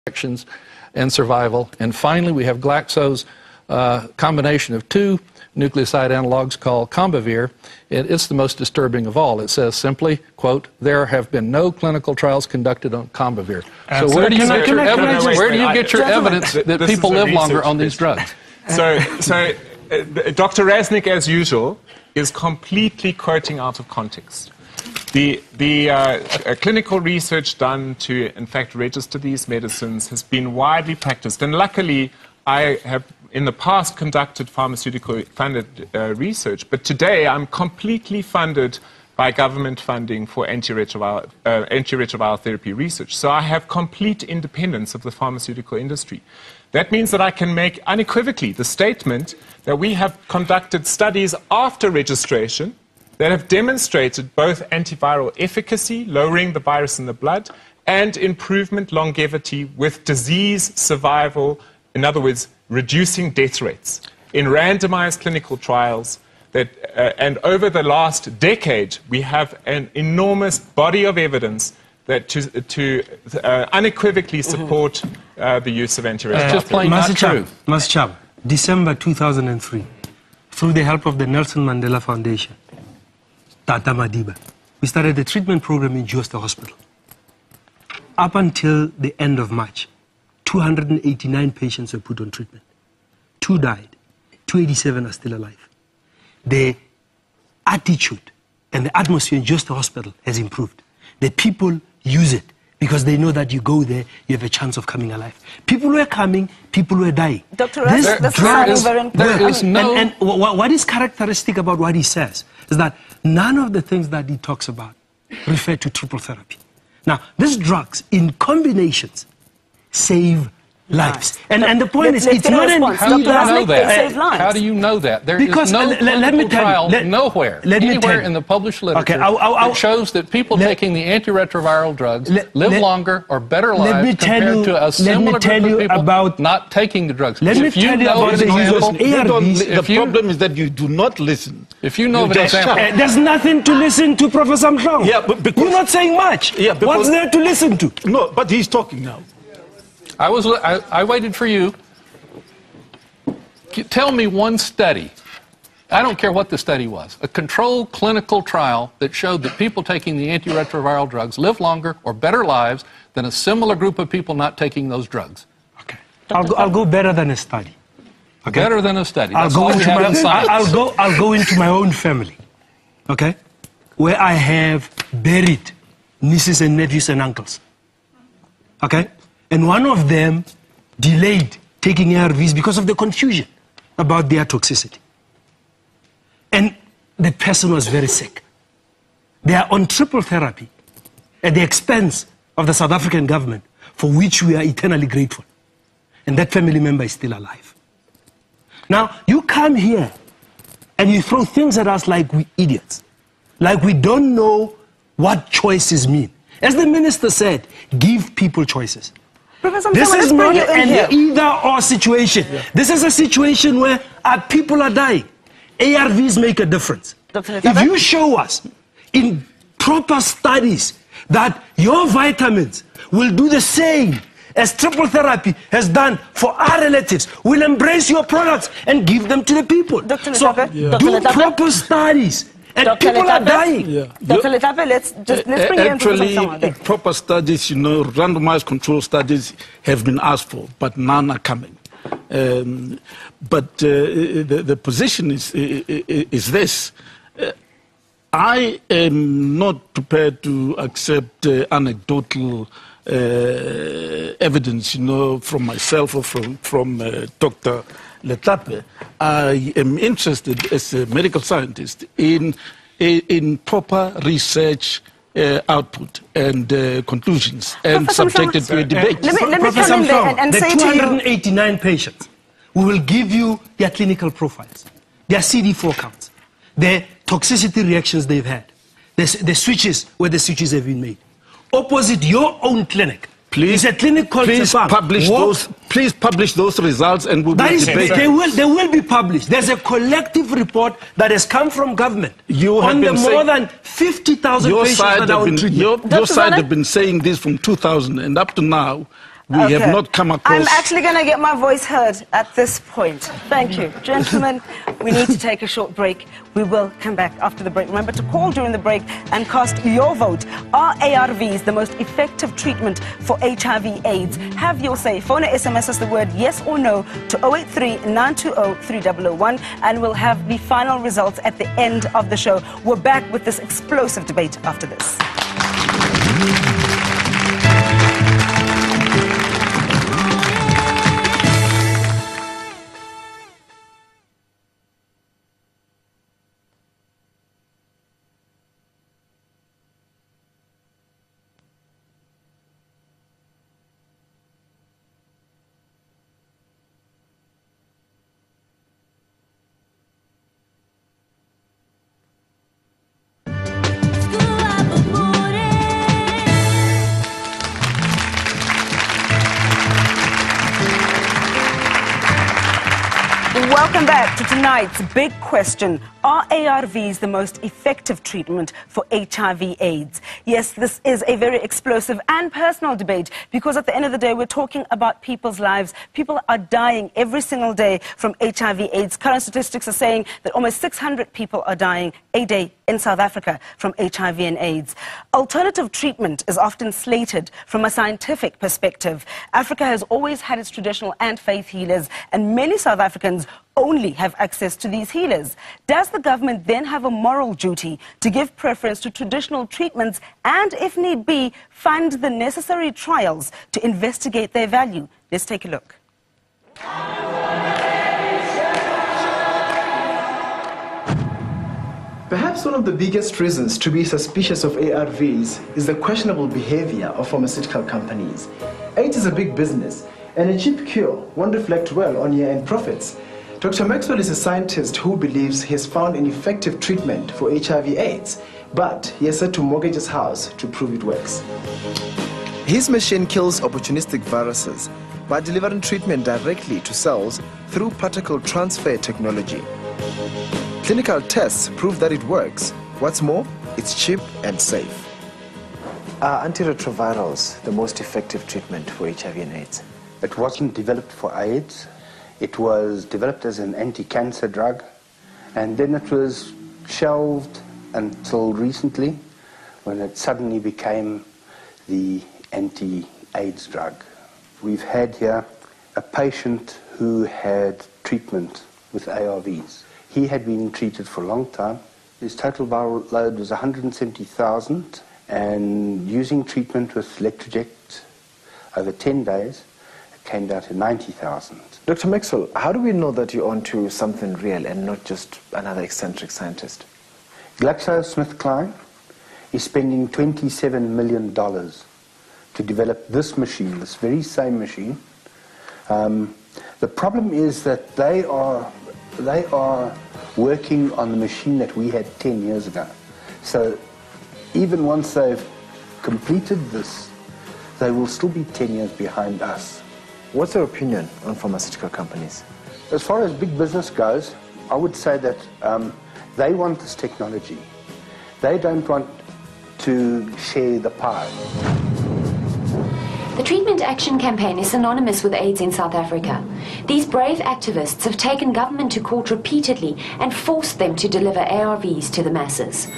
infections and survival. And finally, we have Glaxo's combination of two nucleoside analogs called Combivir. It's the most disturbing of all. It says simply, quote, there have been no clinical trials conducted on Combivir. So where do you get your evidence? Where do you get your evidence that people live longer on these drugs? So Dr. Rasnick, as usual, is completely quoting out of context. The clinical research done to, in fact, register these medicines has been widely practiced. And luckily, I have, in the past, conducted pharmaceutical-funded research. But today, I'm completely funded by government funding for antiretroviral therapy research. So I have complete independence of the pharmaceutical industry. That means that I can make unequivocally the statement that we have conducted studies after registration that have demonstrated both antiviral efficacy, lowering the virus in the blood, and improvement longevity with disease survival, in other words, reducing death rates in randomized clinical trials. And over the last decade, we have an enormous body of evidence that to unequivocally support the use of antiretrovirals. Just plain not true. Master Chab, December 2003, through the help of the Nelson Mandela Foundation, Tata Madiba, we started a treatment program in Jooste Hospital. Up until the end of March, 289 patients were put on treatment. 2 died. 287 are still alive. The attitude and the atmosphere in Jooste Hospital has improved. The people use it because they know that you go there, you have a chance of coming alive. People were coming, people were dying. Dr. What is characteristic about what he says is that none of the things that he talks about refer to triple therapy. Now, these drugs in combinations save lives. And the point is, it's not an How do you know that? How do you know that? There is no clinical trial nowhere, anywhere in the published literature that shows that people taking the antiretroviral drugs live longer or better lives compared to a similar group of people not taking the drugs. Let me tell you about the use of ARVs. The problem is that you do not listen. If you know of an example. There's nothing to listen to, Professor Mhlongo. Yeah, but because, you're not saying much. Yeah, what's there to listen to? No, but he's talking now. I waited for you. Tell me one study. I don't care what the study was. A controlled clinical trial that showed that people taking the antiretroviral drugs live longer or better lives than a similar group of people not taking those drugs. Okay. I'll go better than a study. Okay? Better than a study. I'll go into my own family. Okay? Where I have buried nieces and nephews and uncles. Okay? And one of them delayed taking ARVs because of the confusion about their toxicity. And the person was very sick. They are on triple therapy at the expense of the South African government, for which we are eternally grateful. And that family member is still alive. Now, you come here and you throw things at us like we idiots, like we don't know what choices mean. As the minister said, give people choices. This is not an either-or situation. Yeah. This is a situation where people are dying. ARVs make a difference. If you show us in proper studies that your vitamins will do the same as triple therapy has done for our relatives, we'll embrace your products and give them to the people. So do proper studies. And Dr. people are dying. Yeah. Dr. Letape, let's bring you actually, proper studies, randomized control studies have been asked for, but none are coming. But the position is this. I am not prepared to accept anecdotal evidence, from myself or from Dr. Letape. I am interested as a medical scientist in proper research output and conclusions and subjected to a debate. Let me come in there and say to you, 289 patients, we will give you their clinical profiles, their CD4 counts, their toxicity reactions they've had, the switches, where the switches have been made. Opposite your own clinic. Please, it's a clinic called please publish those results and we'll debate. They will be published. There's a collective report that has come from government on the more than 50,000 patients that are on treatment. Your side have been saying this from 2000 and up to now. We have not come across... I'm actually going to get my voice heard at this point. Thank you. Gentlemen, we need to take a short break. We will come back after the break. Remember to call during the break and cast your vote. Are ARVs the most effective treatment for HIV/AIDS? Have your say. Phone or SMS us the word yes or no to 083-920-3001, and we'll have the final results at the end of the show. We're back with this explosive debate after this. Welcome back to tonight's big question. Are ARVs the most effective treatment for HIV/AIDS? Yes, this is a very explosive and personal debate because at the end of the day, we're talking about people's lives. People are dying every single day from HIV/AIDS. Current statistics are saying that almost 600 people are dying a day in South Africa from HIV and AIDS. Alternative treatment is often slated from a scientific perspective. Africa has always had its traditional and faith healers, and many South Africans only have access to these healers. Does the government then have a moral duty to give preference to traditional treatments and, if need be, fund the necessary trials to investigate their value? Let's take a look. Perhaps one of the biggest reasons to be suspicious of ARVs is the questionable behavior of pharmaceutical companies. AIDS is a big business, and a cheap cure won't reflect well on year-end profits. Dr. Maxwell is a scientist who believes he has found an effective treatment for HIV/AIDS, but he has had to mortgage his house to prove it works. His machine kills opportunistic viruses by delivering treatment directly to cells through particle transfer technology. Clinical tests prove that it works. What's more, it's cheap and safe. Are antiretrovirals the most effective treatment for HIV and AIDS? It wasn't developed for AIDS. It was developed as an anti-cancer drug, and then it was shelved until recently, when it suddenly became the anti-AIDS drug. We've had here a patient who had treatment with ARVs. He had been treated for a long time. His total viral load was 170,000, and using treatment with Electroject over 10 days, came down to 90,000. Dr. Maxwell, how do we know that you're onto something real and not just another eccentric scientist? GlaxoSmithKline is spending $27 million to develop this machine, this very same machine. The problem is that they are working on the machine that we had 10 years ago. So even once they've completed this, they will still be 10 years behind us. What's your opinion on pharmaceutical companies? As far as big business goes, I would say that they want this technology. They don't want to share the pie. The Treatment Action Campaign is synonymous with AIDS in South Africa. These brave activists have taken government to court repeatedly and forced them to deliver ARVs to the masses.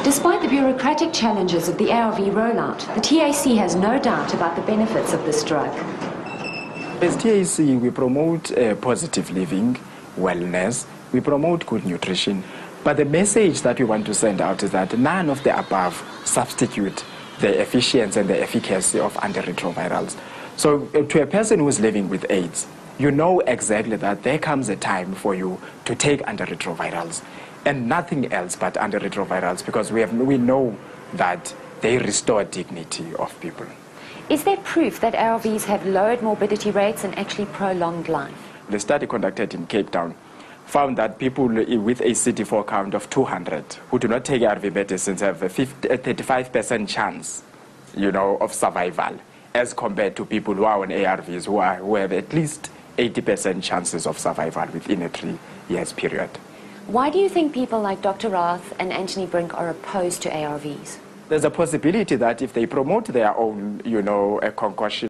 Despite the bureaucratic challenges of the ARV rollout, the TAC has no doubt about the benefits of this drug. As TAC, we promote positive living, wellness, we promote good nutrition, but the message that we want to send out is that none of the above substitute the efficiency and the efficacy of antiretrovirals. So to a person who is living with AIDS, you know exactly that there comes a time for you to take antiretrovirals and nothing else but antiretrovirals, because we know that they restore dignity of people. Is there proof that ARVs have lowered morbidity rates and actually prolonged life? The study conducted in Cape Town found that people with a CD4 count of 200 who do not take ARV medicines have a 35% chance, of survival, as compared to people who are on ARVs who have at least 80% chances of survival within a 3 years period. Why do you think people like Dr. Rath and Anthony Brink are opposed to ARVs? there's a possibility that if they promote their own, a concoction,